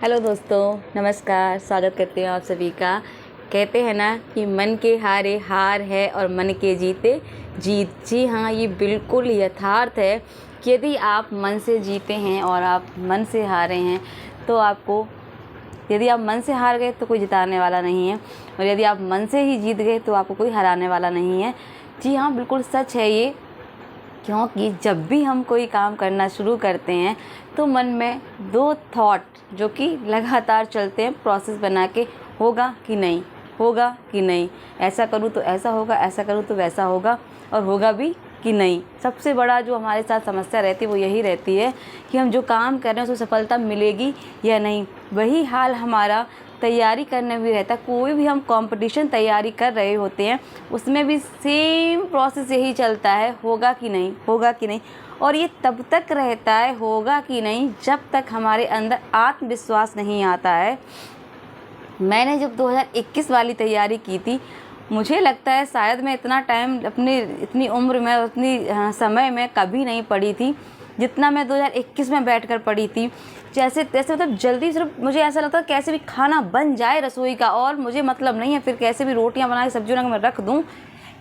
Hello दोस्तों, नमस्कार। स्वागत करते हैं आप सभी का। कहते हैं ना कि मन के हारे हार है और मन के जीते जीत। जी हाँ, ये बिल्कुल यथार्थ है कि यदि आप मन से जीते हैं और आप मन से हारे हैं तो यदि आप मन से हार गए तो कोई जिताने वाला नहीं है, और यदि आप मन से ही जीत गए तो आपको कोई हराने वाला नहीं है। जी हाँ, बिल्कुल सच है ये। क्योंकि जब भी हम कोई काम करना शुरू करते हैं तो मन में दो थॉट जो कि लगातार चलते हैं प्रोसेस बना के, होगा कि नहीं, होगा कि नहीं, ऐसा करूँ तो ऐसा होगा, ऐसा करूँ तो वैसा होगा, और होगा भी कि नहीं। सबसे बड़ा जो हमारे साथ समस्या रहती है वो यही रहती है कि हम जो काम कर रहे हैं उसको सफलता मिलेगी या नहीं। वही हाल हमारा तैयारी करने में भी रहता है। कोई भी हम कंपटीशन तैयारी कर रहे होते हैं उसमें भी सेम प्रोसेस यही चलता है, होगा कि नहीं, होगा कि नहीं। और ये तब तक रहता है, होगा कि नहीं, जब तक हमारे अंदर आत्मविश्वास नहीं आता है। मैंने जब 2021 वाली तैयारी की थी, मुझे लगता है शायद मैं इतना टाइम अपनी इतनी उम्र में, उतनी समय में कभी नहीं पढ़ी थी जितना मैं 2021 में बैठकर पढ़ी थी। जैसे तैसे मतलब जल्दी, सिर्फ मुझे ऐसा लगता है कैसे भी खाना बन जाए रसोई का, और मुझे मतलब नहीं है फिर कैसे भी रोटियां बना के सब्जियों में रख दूं।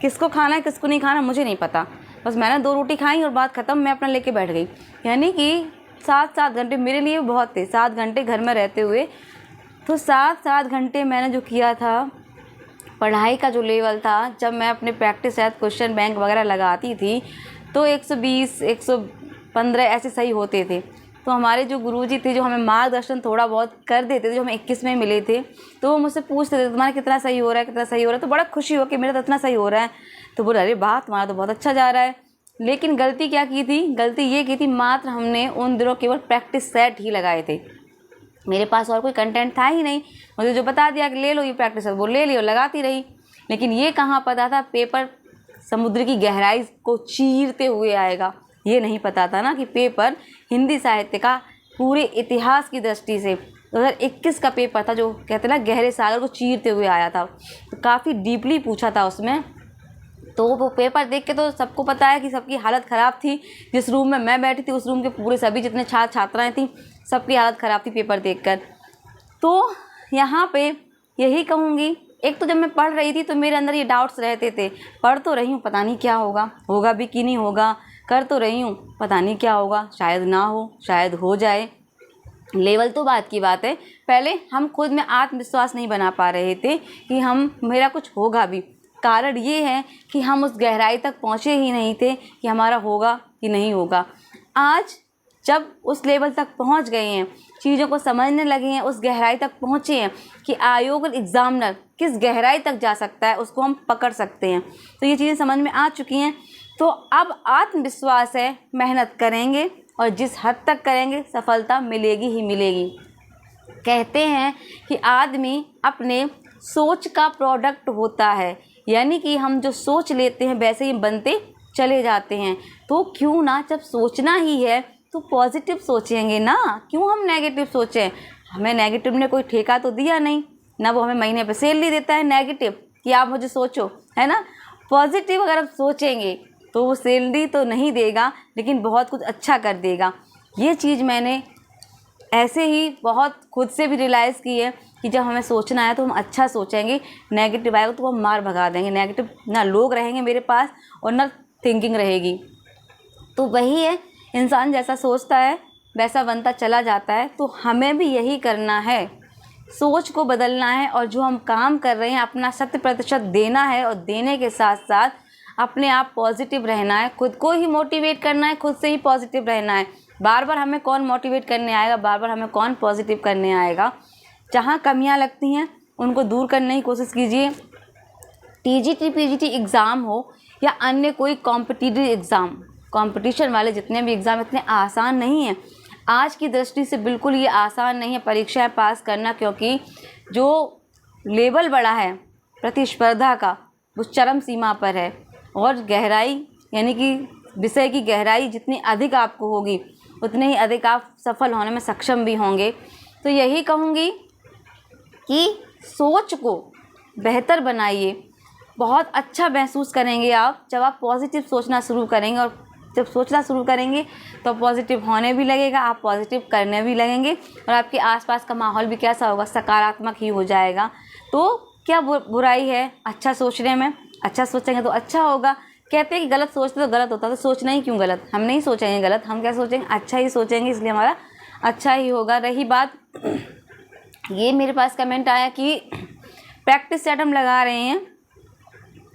किसको खाना है किसको नहीं खाना मुझे नहीं पता, बस मैंने 2 रोटी खाई और बात ख़त्म, मैं अपना लेके बैठ गई। यानी कि 7-7 घंटे मेरे लिए बहुत थे। 7 घंटे घर में रहते हुए, तो 7-7 घंटे मैंने जो किया था, पढ़ाई का जो लेवल था, जब मैं अपने प्रैक्टिस शायद क्वेश्चन बैंक वगैरह लगाती थी तो 120 115 ऐसे सही होते थे। तो हमारे जो गुरुजी थे, जो हमें मार्गदर्शन थोड़ा बहुत कर देते थे, जो हमें 21 में मिले थे, तो वो मुझसे पूछते थे तुम्हारा कितना सही हो रहा है, कितना सही हो रहा है। तो बड़ा खुशी हो कि मेरा तो इतना सही हो रहा है। तो बोला अरे वाह, तुम्हारा तो बहुत अच्छा जा रहा है। लेकिन गलती क्या की थी, गलती ये की थी, मात्र हमने उन दिनों केवल प्रैक्टिस सेट ही लगाए थे। मेरे पास और कोई कंटेंट था ही नहीं। मुझे जो बता दिया कि ले लो ये प्रैक्टिस, वो ले लियो, लगाती रही। लेकिन ये कहाँ पता था पेपर समुद्र की गहराई को चीरते हुए आएगा। ये नहीं पता था ना कि पेपर हिंदी साहित्य का पूरे इतिहास की दृष्टि से 2021 का पेपर था, जो कहते हैं ना गहरे सागर को चीरते हुए आया था। तो काफ़ी डीपली पूछा था उसमें। तो वो पेपर देख के तो सबको पता है कि सबकी हालत ख़राब थी। जिस रूम में मैं बैठी थी उस रूम के पूरे सभी जितने छात्र छात्राएँ थीं, सबकी हालत ख़राब थी पेपर देखकर। तो यहाँ पे यही कहूँगी, एक तो जब मैं पढ़ रही थी तो मेरे अंदर ये डाउट्स रहते थे। पढ़ तो रही हूँ, पता नहीं क्या होगा, होगा भी कि नहीं होगा। कर तो रही हूँ, पता नहीं क्या होगा, शायद ना हो, शायद हो जाए। लेवल तो बात की बात है, पहले हम खुद में आत्मविश्वास नहीं बना पा रहे थे कि मेरा कुछ होगा भी। कारण ये है कि हम उस गहराई तक पहुँचे ही नहीं थे कि हमारा होगा कि नहीं होगा। आज जब उस लेवल तक पहुँच गए हैं, चीज़ों को समझने लगे हैं, उस गहराई तक पहुँचे हैं कि आयोग और एग्ज़ामिनर किस गहराई तक जा सकता है, उसको हम पकड़ सकते हैं। तो ये चीज़ें समझ में आ चुकी हैं। तो अब आत्मविश्वास है, मेहनत करेंगे और जिस हद तक करेंगे सफलता मिलेगी ही मिलेगी। कहते हैं कि आदमी अपने सोच का प्रोडक्ट होता है, यानी कि हम जो सोच लेते हैं वैसे ही बनते चले जाते हैं। तो क्यों ना, जब सोचना ही है तो पॉजिटिव सोचेंगे ना, क्यों हम नेगेटिव सोचें। हमें नेगेटिव ने कोई ठेका तो दिया नहीं ना, वो हमें महीने पे सैलरी देता है नेगेटिव कि आप मुझे सोचो, है ना। पॉजिटिव अगर आप सोचेंगे तो वो सैलरी तो नहीं देगा लेकिन बहुत कुछ अच्छा कर देगा। ये चीज़ मैंने ऐसे ही बहुत खुद से भी रियलाइज़ की है कि जब हमें सोचना है तो हम अच्छा सोचेंगे, नेगेटिव आएगा तो वो मार भगा देंगे। नेगेटिव ना लोग रहेंगे मेरे पास और ना थिंकिंग रहेगी। तो वही है, इंसान जैसा सोचता है वैसा बनता चला जाता है। तो हमें भी यही करना है, सोच को बदलना है और जो हम काम कर रहे हैं अपना 100% देना है, और देने के साथ साथ अपने आप पॉजिटिव रहना है, खुद को ही मोटिवेट करना है, खुद से ही पॉजिटिव रहना है। बार बार हमें कौन मोटिवेट करने आएगा, बार बार हमें कौन पॉजिटिव करने आएगा। जहाँ कमियाँ लगती हैं उनको दूर करने की कोशिश कीजिए। टीजीटी पीजीटी एग्ज़ाम हो या अन्य कोई कॉम्पिटिटिव एग्ज़ाम, कंपटीशन वाले जितने भी एग्ज़ाम इतने आसान नहीं हैं। आज की दृष्टि से बिल्कुल ये आसान नहीं है परीक्षाएं पास करना, क्योंकि जो लेवल बढ़ा है प्रतिस्पर्धा का वो चरम सीमा पर है। और गहराई, यानी कि विषय की गहराई जितनी अधिक आपको होगी उतने ही अधिक आप सफल होने में सक्षम भी होंगे। तो यही कहूँगी कि सोच को बेहतर बनाइए। बहुत अच्छा महसूस करेंगे आप जब आप पॉजिटिव सोचना शुरू करेंगे और जब सोचना शुरू करेंगे तो पॉजिटिव होने भी लगेगा, आप पॉजिटिव करने भी लगेंगे और आपके आसपास का माहौल भी कैसा होगा, सकारात्मक ही हो जाएगा। तो क्या बुराई है अच्छा सोचने में? अच्छा सोचेंगे तो अच्छा होगा। कहते हैं कि गलत सोचते तो गलत होता है, तो सोचना ही क्यों गलत? हम नहीं सोचेंगे गलत, हम क्या सोचेंगे, अच्छा ही सोचेंगे, इसलिए हमारा अच्छा ही होगा। रही बात, ये मेरे पास कमेंट आया कि प्रैक्टिस सेट हम लगा रहे हैं,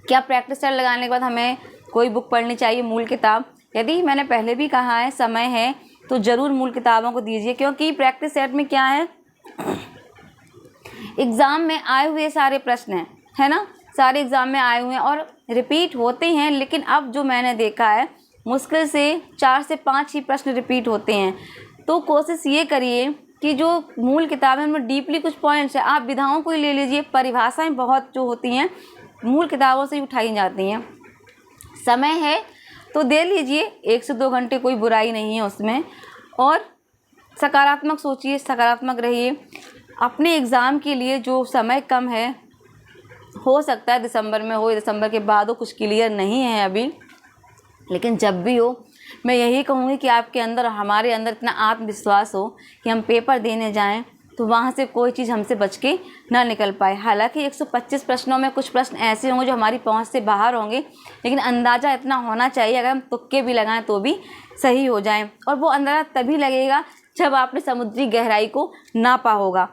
क्या प्रैक्टिस सेट लगाने के बाद हमें कोई बुक पढ़नी चाहिए, मूल किताब? यदि मैंने पहले भी कहा है, समय है तो ज़रूर मूल किताबों को दीजिए, क्योंकि प्रैक्टिस सेट में क्या है, एग्ज़ाम में आए हुए सारे प्रश्न है ना, सारे एग्ज़ाम में आए हुए हैं और रिपीट होते हैं। लेकिन अब जो मैंने देखा है, मुश्किल से 4 से 5 ही प्रश्न रिपीट होते हैं। तो कोशिश ये करिए कि जो मूल किताब है उनमें डीपली कुछ पॉइंट्स है, आप विधाओं को ही ले लीजिए, परिभाषाएं बहुत जो होती हैं मूल किताबों से ही उठाई जाती हैं। समय है तो दे लीजिए, 1 से 2 घंटे, कोई बुराई नहीं है उसमें। और सकारात्मक सोचिए, सकारात्मक रहिए। अपने एग्ज़ाम के लिए जो समय कम है, हो सकता है दिसंबर में हो, दिसंबर के बाद हो, कुछ क्लियर नहीं है अभी, लेकिन जब भी हो मैं यही कहूँगी कि आपके अंदर, हमारे अंदर इतना आत्मविश्वास हो कि हम पेपर देने जाएं तो वहाँ से कोई चीज़ हमसे बच के ना निकल पाए। हालांकि 125 प्रश्नों में कुछ प्रश्न ऐसे होंगे जो हमारी पहुँच से बाहर होंगे, लेकिन अंदाज़ा इतना होना चाहिए, अगर हम तुक्के भी लगाएं तो भी सही हो जाएं। और वो अंदाज़ा तभी लगेगा जब आपने समुद्री गहराई को नापा होगा।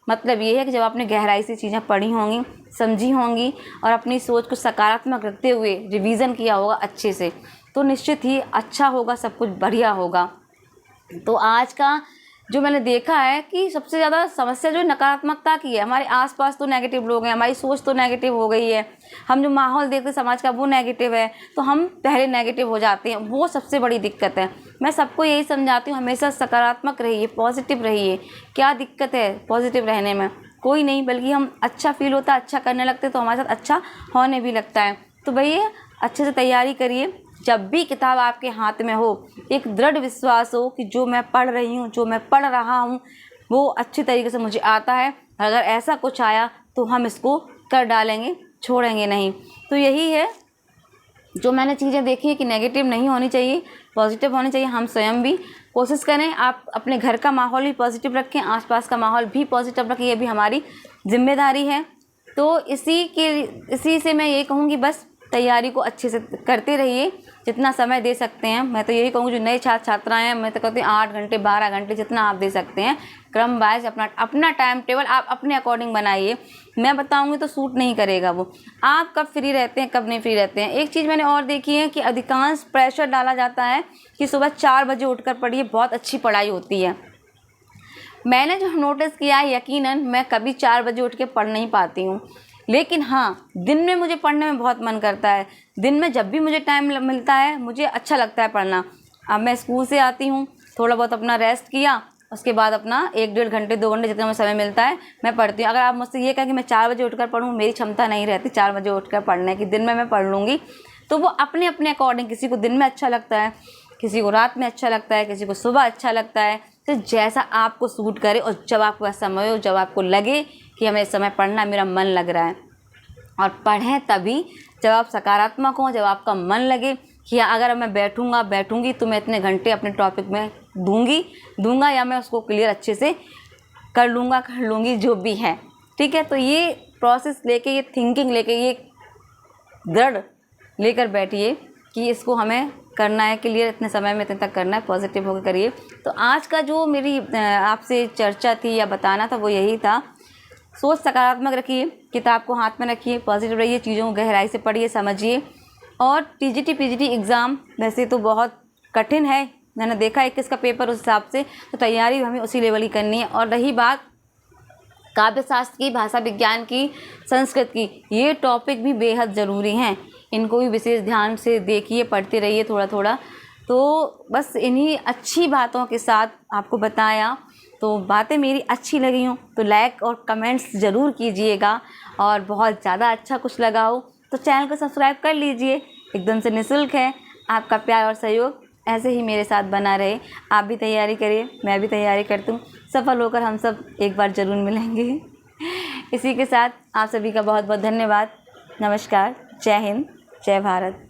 मतलब ये है कि जब आपने गहराई से चीज़ें पढ़ी होंगी, समझी होंगी और अपनी सोच को सकारात्मक रखते हुए रिवीज़न किया होगा अच्छे से, तो निश्चित ही अच्छा होगा, सब कुछ बढ़िया होगा। तो आज का जो मैंने देखा है कि सबसे ज़्यादा समस्या जो नकारात्मकता की है, हमारे आसपास तो नेगेटिव लोग हैं, हमारी सोच तो नेगेटिव हो गई है, हम जो माहौल देखते हैं समाज का वो नेगेटिव है, तो हम पहले नेगेटिव हो जाते हैं, वो सबसे बड़ी दिक्कत है। मैं सबको यही समझाती हूँ, हमेशा सकारात्मक रहिए, पॉजिटिव रहिए। क्या दिक्कत है पॉजिटिव रहने में? कोई नहीं, बल्कि हम अच्छा फील होता है, अच्छा करने लगते तो हमारे साथ अच्छा होने भी लगता है। तो भैया अच्छे से तैयारी करिए, जब भी किताब आपके हाथ में हो एक दृढ़ विश्वास हो कि जो मैं पढ़ रही हूँ, जो मैं पढ़ रहा हूँ वो अच्छी तरीके से मुझे आता है। अगर ऐसा कुछ आया तो हम इसको कर डालेंगे, छोड़ेंगे नहीं। तो यही है जो मैंने चीज़ें देखी है कि नेगेटिव नहीं होनी चाहिए, पॉजिटिव होनी चाहिए। हम स्वयं भी कोशिश करें, आप अपने घर का माहौल भी पॉजिटिव रखें, आसपास का माहौल भी पॉजिटिव रखें, ये भी हमारी जिम्मेदारी है। तो इसी से मैं ये कहूँगी, बस तैयारी को अच्छे से करते रहिए, जितना समय दे सकते हैं। मैं तो यही कहूँगी जो नए छात्र छात्राएँ हैं, मैं तो कहती हूँ 8 घंटे 12 घंटे जितना आप दे सकते हैं, क्रम वाइज अपना टाइम टेबल आप अपने अकॉर्डिंग बनाइए। मैं बताऊँगी तो सूट नहीं करेगा वो, आप कब फ्री रहते हैं कब नहीं फ्री रहते हैं। एक चीज़ मैंने और देखी है कि अधिकांश प्रेशर डाला जाता है कि सुबह 4 बजे उठकर पढ़िए, बहुत अच्छी पढ़ाई होती है। मैंने जो नोटिस किया है, यकीनन मैं कभी 4 बजे उठ के पढ़ नहीं पाती हूँ, लेकिन हाँ दिन में मुझे पढ़ने में बहुत मन करता है। दिन में जब भी मुझे टाइम मिलता है मुझे अच्छा लगता है पढ़ना। अब मैं स्कूल से आती हूँ, थोड़ा बहुत अपना रेस्ट किया, उसके बाद अपना 1-1.5 घंटे 2 घंटे जितना मुझे समय मिलता है मैं पढ़ती हूँ। अगर आप मुझसे ये कहें कि मैं 4 बजे उठकर पढूँ, मेरी क्षमता नहीं रहती 4 बजे उठकर पढ़ने की। दिन में मैं पढ़ लूँगी। तो वो अपने अपने अकॉर्डिंग, किसी को दिन में अच्छा लगता है, किसी को रात में अच्छा लगता है, किसी को सुबह अच्छा लगता है। तो जैसा आपको सूट करे और जब आपको समय हो, जब आपको लगे कि हमें इस समय पढ़ना, मेरा मन लग रहा है, और पढ़ें तभी जब आप सकारात्मक हों, जब आपका मन लगे कि अगर मैं बैठूंगी तो मैं इतने घंटे अपने टॉपिक में दूंगा या मैं उसको क्लियर अच्छे से कर लूँगी जो भी है। ठीक है, तो ये प्रोसेस लेके, ये थिंकिंग लेके, ये दृढ़ लेकर बैठिए कि इसको हमें करना है, क्लियर इतने समय में इतने तक करना है, पॉजिटिव होकर करिए। तो आज का जो मेरी आपसे चर्चा थी या बताना था वो यही था। सोच सकारात्मक रखिए, किताब को हाथ में रखिए, पॉजिटिव रहिए, चीज़ों को गहराई से पढ़िए, समझिए। और टीजीटी पीजीटी एग्ज़ाम वैसे तो बहुत कठिन है, मैंने देखा 21 का पेपर, उस हिसाब से तो तैयारी हमें उसी लेवल की करनी है। और रही बात काव्य शास्त्र की, भाषा विज्ञान की, संस्कृत की, ये टॉपिक भी बेहद ज़रूरी हैं, इनको भी विशेष ध्यान से देखिए, पढ़ते रहिए थोड़ा थोड़ा। तो बस इन्हीं अच्छी बातों के साथ आपको बताया। तो बातें मेरी अच्छी लगी हों तो लाइक और कमेंट्स ज़रूर कीजिएगा, और बहुत ज़्यादा अच्छा कुछ लगा हो तो चैनल को सब्सक्राइब कर लीजिए, एकदम से निःशुल्क है। आपका प्यार और सहयोग ऐसे ही मेरे साथ बना रहे। आप भी तैयारी करिए, मैं भी तैयारी करती हूँ, सफल होकर हम सब एक बार ज़रूर मिलेंगे। इसी के साथ आप सभी का बहुत बहुत धन्यवाद। नमस्कार, जय हिंद, जय भारत।